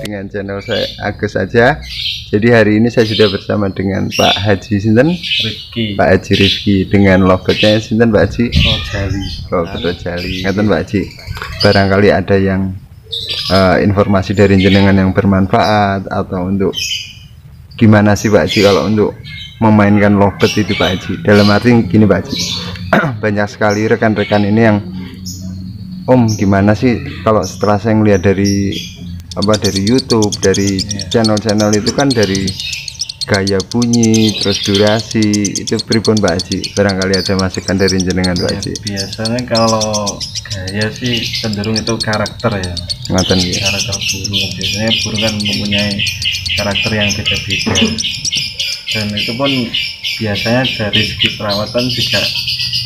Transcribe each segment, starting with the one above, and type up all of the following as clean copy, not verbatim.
Dengan channel saya Agus saja. Jadi hari ini saya sudah bersama dengan Pak Haji Sinten Rifki. Pak Haji Rifki dengan logotnya Sinten Pak Haji Rojali. Rojali. Ngaten Pak Haji. Barangkali ada yang informasi dari jenengan yang bermanfaat atau untuk gimana sih Pak Haji kalau untuk memainkan logot itu Pak Haji. Dalam arti gini Pak Haji. Banyak sekali rekan-rekan ini yang Om gimana sih kalau setelah saya ngeliat dari YouTube, dari channel-channel itu kan dari gaya bunyi, terus durasi, itu pripun Pak Haji? Barangkali ada masukan dari jenengan Pak Haji. Biasanya kalau gaya sih cenderung itu karakter ya. Ngaten ya. Karakter burung. Biasanya burung kan mempunyai karakter yang beda-beda. Dan itu pun biasanya dari segi perawatan juga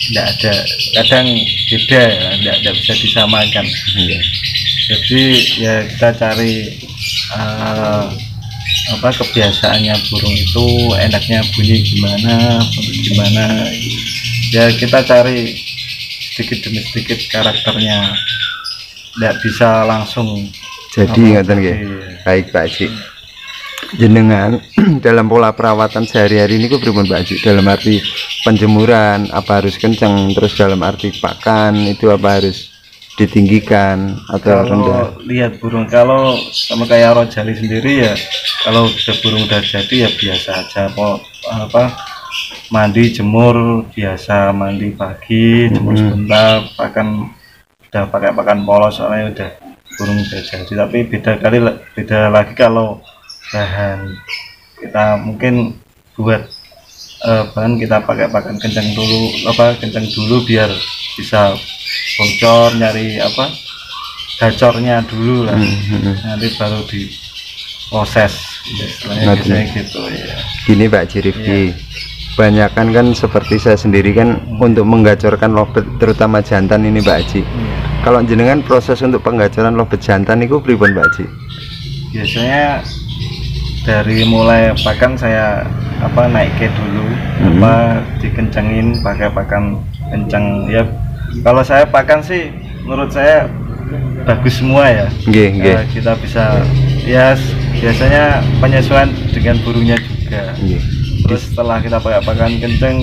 tidak ada, kadang beda ya, tidak bisa disamakan. Jadi ya kita cari kebiasaannya burung itu, enaknya bunyi gimana ya kita cari sedikit demi sedikit karakternya, tidak bisa langsung jadi ngaten nggih. Baik Pak Haji, jenengan dalam pola perawatan sehari-hari ini pripun Pak Haji? Dalam arti penjemuran apa harus kencang, terus dalam arti pakan itu apa harus ditinggikan atau rendah? Lihat burung, kalau sama kayak Rojali sendiri ya, kalau burung udah jadi ya biasa aja mandi jemur biasa, mandi pagi jemur sebentar, udah pakai pakan polos soalnya udah burung udah jadi. Tapi beda lagi kalau bahan, kita mungkin buat bahan kita pakai pakan kencang dulu biar bisa bocor, nyari gacornya dulu lah, nanti baru diproses biasanya gitu ya. Gini Pak Haji Rifki, banyakan kan seperti saya sendiri kan untuk menggacorkan lobet terutama jantan ini Pak Haji. Kalau jenengan proses untuk penggacoran lobet jantan itu pripun Pak Haji? Biasanya dari mulai pakan saya naikin dulu, dikencengin pakai pakan kencang ya. Kalau saya pakan sih menurut saya bagus semua ya. Kita bisa ya, biasanya penyesuaian dengan burungnya juga. Terus setelah kita pakai pakan kencang,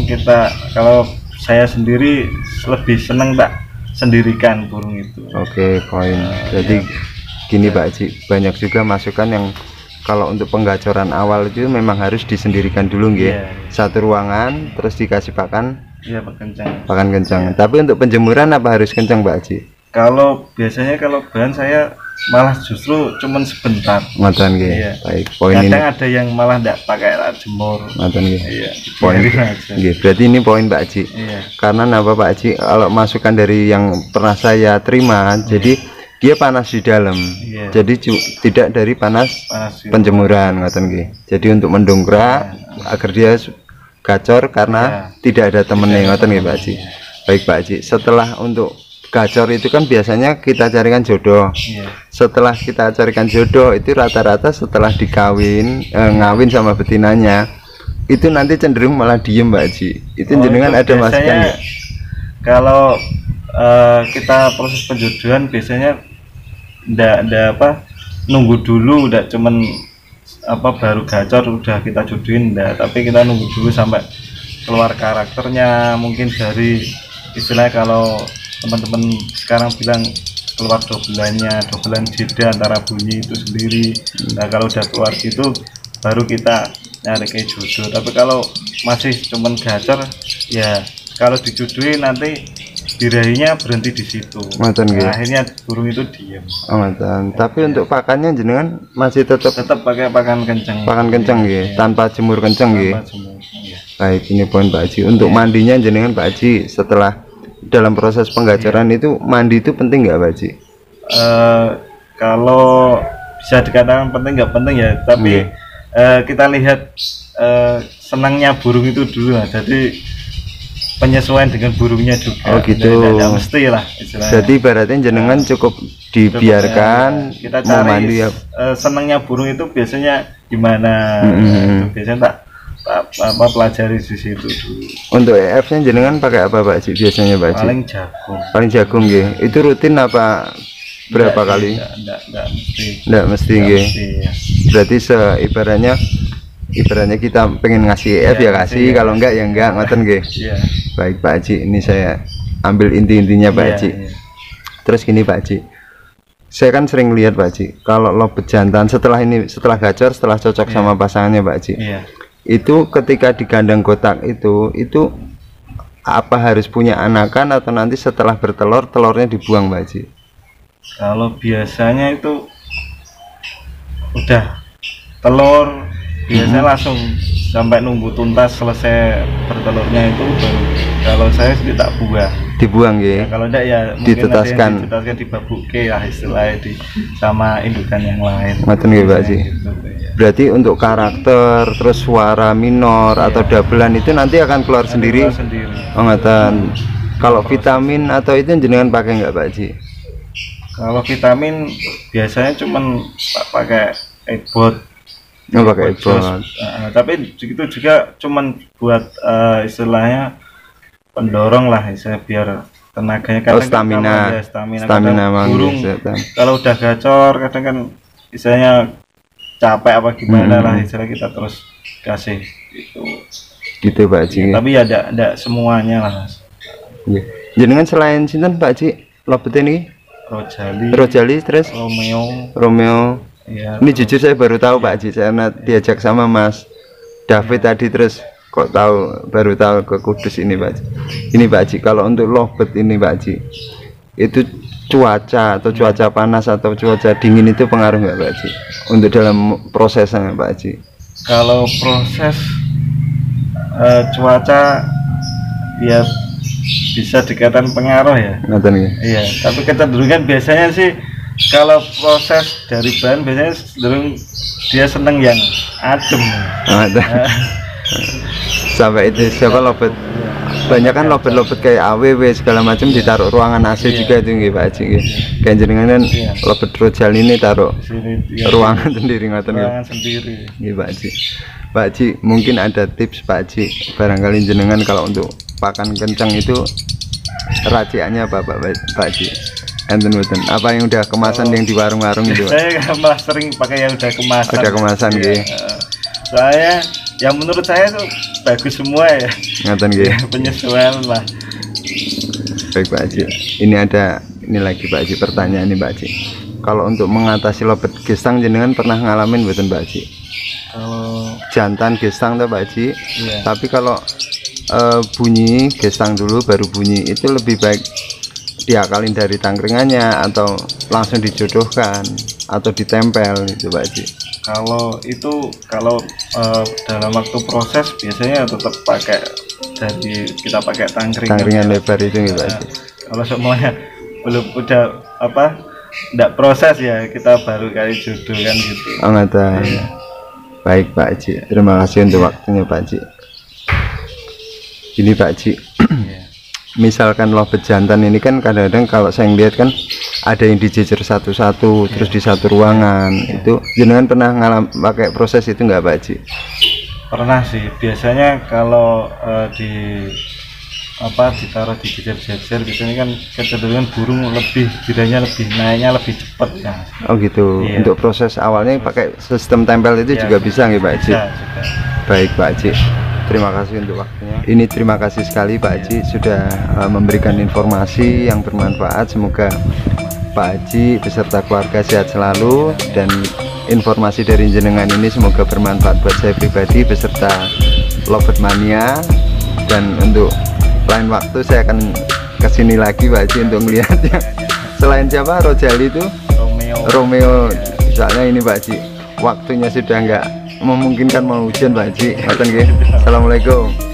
kalau saya sendiri lebih seneng tak sendirikan burung itu. Poin. Jadi gini Pak Haji, banyak juga masukan yang kalau untuk penggacoran awal itu memang harus disendirikan dulu satu ruangan, terus dikasih pakan pakan kencang. Tapi untuk penjemuran apa harus kencang Pak Haji? Kalau biasanya kalau bahan saya malah justru cuman sebentar. Ngoten nggih. Baik, poin ini. Kadang ada yang malah tidak pakai alat jemur. Ngoten nggih. Poin nggih. Berarti ini poin Pak Haji. Karena apa Pak Haji? Kalau masukan dari yang pernah saya terima, jadi dia panas di dalam, jadi tidak dari panas penjemuran, ngoten nggih. Jadi untuk mendongkrak agar dia gacor karena tidak ada temennya, ngoten nggih Pak Haji. Baik Pak Haji, setelah untuk gacor itu kan biasanya kita carikan jodoh. Setelah kita carikan jodoh itu rata-rata setelah ngawin sama betinanya itu nanti cenderung malah diem Pak Haji. Itu jenengan ada masukan nggak? Kalau kita proses penjodohan biasanya ndak nunggu dulu, udah cuman baru gacor udah kita jodohin, tapi kita nunggu dulu sampai keluar karakternya. Mungkin dari istilahnya kalau teman-teman sekarang bilang keluar dobelan jeda antara bunyi itu sendiri. Nah kalau udah keluar gitu baru kita nyari ke jodoh. Tapi kalau masih cuman gacor ya, kalau dijodohin nanti birahinya berhenti di situ. Akhirnya burung itu diam. Tapi untuk pakannya jenengan masih tetap pakai pakan kencang. Pakan kencang ya, tanpa jemur kencang ya. Baik, ini poin Pak Haji. Untuk mandinya jenengan Pak Haji setelah dalam proses penggacoran itu mandi itu penting nggak Pak Haji? Kalau bisa dikatakan penting nggak penting ya, tapi kita lihat senangnya burung itu dulu lah. Jadi penyesuaian dengan burungnya juga. Tidak mesti lah istilahnya. Jadi ibaratnya jenengan cukup dibiarkan kita cari mandi ya. Senangnya burung itu biasanya gimana? Itu biasanya tak pelajari di situ dulu. Untuk EF-nya jenengan pakai apa Pak Haji biasanya Pak Haji? Paling jagung ya. Itu rutin apa berapa kali? Enggak mesti nggih. Berarti ibaratnya kita pengen ngasih EF ya kasih, kalau enggak ya enggak, ngoten nggih. Baik Pak Haji, ini saya ambil inti-intinya Pak Haji. Terus gini Pak Haji, saya kan sering lihat Pak Haji, kalau lobet jantan setelah gacor, setelah cocok sama pasangannya Pak Haji, itu ketika di kandang kotak itu apa harus punya anakan atau nanti setelah bertelur telurnya dibuang Pak Haji? Kalau biasanya itu udah telur biasanya langsung sampai nunggu tuntas selesai bertelurnya itu baru, kalau saya sih tak dibuang ya. Kalau enggak ya ditetaskan dibabuke ya istilahnya sama indukan yang lain. Ngoten nggih Pak Haji. Berarti untuk karakter terus suara minor atau dabelan itu nanti akan keluar sendiri. Ngoten. Kalau vitamin atau itu jenengan pakai enggak Pak Haji? Kalau vitamin biasanya cuman pakai Egbot. Pakai Egbot. Tapi itu juga cuman buat istilahnya pendorong lah, biar tenaganya. Stamina burung kalau udah gacor kadang kan istilahnya capek apa gimana lah, istilah kita terus kasih gitu Pak Haji. Tapi ya ada semuanya lah Mas. Jenengan selain sinten Pak Haji lobet ini? Rojali terus Romeo. Ini jujur saya baru tahu Pak Haji, karena diajak sama Mas David tadi, terus kok baru tahu ke Kudus ini Pak Haji. Ini Pak Haji, kalau untuk lobet ini Pak Haji, itu cuaca atau cuaca panas atau cuaca dingin itu pengaruh nggak Pak Haji untuk dalam prosesnya Pak Haji? Kalau proses cuaca ya bisa dikatakan pengaruh ya. Iya, tapi kecenderungan biasanya sih kalau proses dari bahan biasanya cenderung dia seneng yang adem. Sampai itu siapa lobet? Banyak kan lobet kayak AWW segala macam ditaruh ruangan AC juga itu nggih Pak Haji nggih. Kayak jenengan kan lobet rojal ini taruh ruangan sendiri ngoten nggih. Ruangan sendiri. Nggih Pak Haji. Pak Haji, mungkin ada tips Pak Haji, barangkali jenengan kalau untuk pakan kencang itu raciannya apa Pak Haji? Enten apa yang udah kemasan yang di warung-warung itu? Saya malah sering pakai yang udah kemasan. Udah kemasan gitu. Soalnya yang menurut saya tuh bagus semua ya. Ngaten gitu. Penyesuaian lah. Baik Pak Haji. Ini lagi Pak Haji pertanyaan ini Pak Haji. Kalau untuk mengatasi lobet gesang jenengan pernah ngalamin mboten Pak Haji? Kalau jantan gesang tuh Pak Haji. Tapi kalau bunyi gesang dulu baru bunyi itu lebih baik diakalin dari tangkringannya atau langsung dijodohkan atau ditempel itu Pak Haji? Kalau dalam waktu proses biasanya tetap kita pakai tangkringan lebar itu Pak Haji. Kalau semuanya belum enggak proses ya kita baru kali jodoh kan gitu. Baik Pak Haji, terima kasih untuk waktunya Pak Haji. Ini Pak Haji, misalkan lobet jantan ini kan kadang-kadang kalau saya lihat kan ada yang dijejer satu-satu terus di satu ruangan. Itu jenengan pernah pakai proses itu nggak Pak Haji? Pernah sih, biasanya kalau ditaruh di jejer-jejer biasanya kan kecenderungan burung naiknya lebih cepat ya. Oh gitu. Untuk proses awalnya pakai sistem tempel itu juga bisa nggih Pak Haji? Bisa. Baik Pak Haji, terima kasih untuk waktunya. Ini terima kasih sekali Pak Haji sudah memberikan informasi yang bermanfaat. Semoga Pak Haji beserta keluarga sehat selalu, dan informasi dari jenengan ini semoga bermanfaat buat saya pribadi beserta Lobet Mania. Dan untuk lain waktu saya akan kesini lagi Pak Haji untuk melihatnya. Selain siapa Rojali itu Romeo. Soalnya ini Pak Haji waktunya sudah nggak memungkinkan mau hujan Pak Haji. Assalamualaikum.